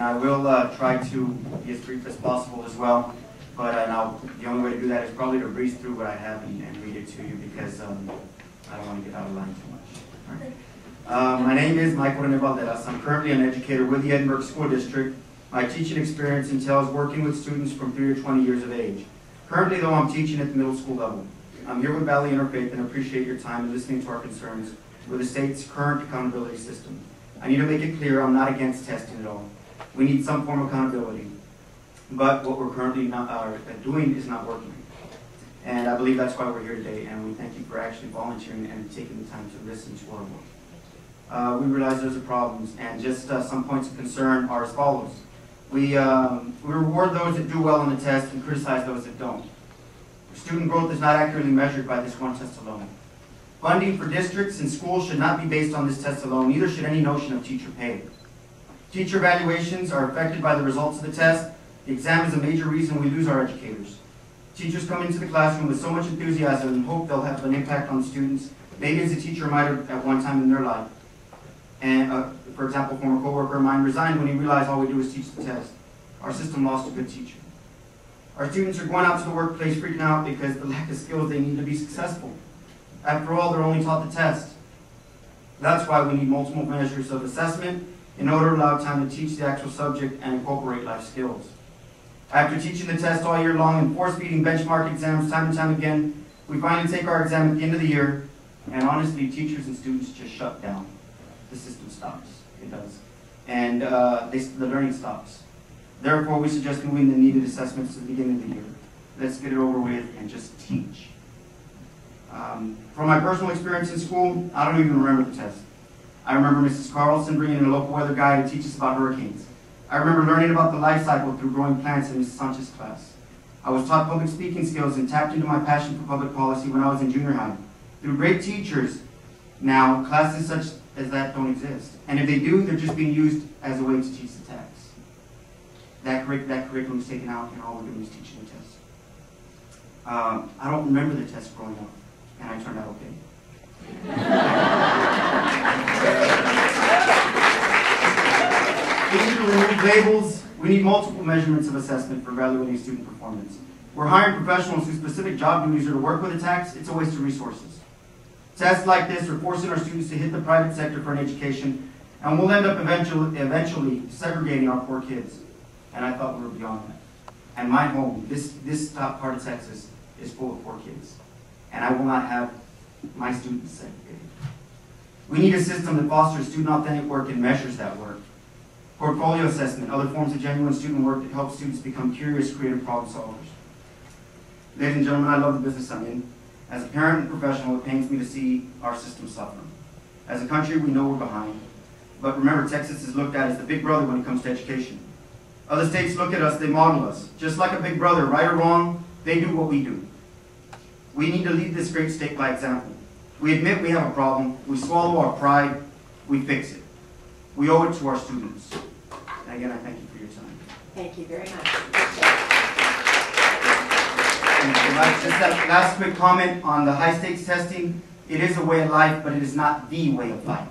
and I will try to be as brief as possible as well. But the only way to do that is probably to breeze through what I have and read it to you, because I don't want to get out of line too much. All right. My name is Balderas. I'm currently an educator with the Edinburgh School District. My teaching experience entails working with students from 3 to 20 years of age. Currently, though, I'm teaching at the middle school level. I'm here with Valley Interfaith and appreciate your time and listening to our concerns with the state's current accountability system. I need to make it clear I'm not against testing at all. We need some form of accountability, but what we're currently doing is not working. And I believe that's why we're here today, and we thank you for actually volunteering and taking the time to listen to our work. We realize there's problems, and just some points of concern are as follows. We reward those that do well on the test and criticize those that don't. Student growth is not accurately measured by this one test alone. Funding for districts and schools should not be based on this test alone, neither should any notion of teacher pay. Teacher evaluations are affected by the results of the test. The exam is a major reason we lose our educators. Teachers come into the classroom with so much enthusiasm and hope they'll have an impact on the students, maybe as a teacher might have at one time in their life. And for example, a former coworker of mine resigned when he realized all we do is teach the test. Our system lost a good teacher. Our students are going out to the workplace freaking out because the lack of skills they need to be successful. After all, they're only taught the test. That's why we need multiple measures of assessment in order to allow time to teach the actual subject and incorporate life skills. After teaching the test all year long and force-feeding benchmark exams time and time again, we finally take our exam at the end of the year, and honestly, teachers and students just shut down. The system stops. It does. And the learning stops. Therefore, we suggest moving the needed assessments to the beginning of the year. Let's get it over with and just teach. From my personal experience in school, I don't even remember the test. I remember Mrs. Carlson bringing in a local weather guy to teach us about hurricanes. I remember learning about the life cycle through growing plants in Mrs. Sanchez's class. I was taught public speaking skills and tapped into my passion for public policy when I was in junior high. Through great teachers, now classes such as that don't exist. And if they do, they're just being used as a way to teach the text. That curriculum is taken out and all we're doing is teaching the test. I don't remember the test growing up, and I turned out okay. We need to remove labels. We need multiple measurements of assessment for evaluating student performance. We're hiring professionals whose specific job duties are to work with a tax. It's a waste of resources. Tests like this are forcing our students to hit the private sector for an education, and we'll end up eventually segregating our poor kids. And I thought we were beyond that. And my home, this top part of Texas, is full of poor kids. And I will not have my students segregated. We need a system that fosters student-authentic work and measures that work. Portfolio assessment, other forms of genuine student work that help students become curious, creative problem solvers. Ladies and gentlemen, I love the business I'm in. As a parent and professional, it pains me to see our system suffer. As a country, we know we're behind. But remember, Texas is looked at as the big brother when it comes to education. Other states look at us, they model us. Just like a big brother, right or wrong, they do what we do. We need to lead this great state by example. We admit we have a problem, we swallow our pride, we fix it. We owe it to our students. And again, I thank you for your time. Thank you very much. Just that last quick comment on the high stakes testing. It is a way of life, but it is not the way of life.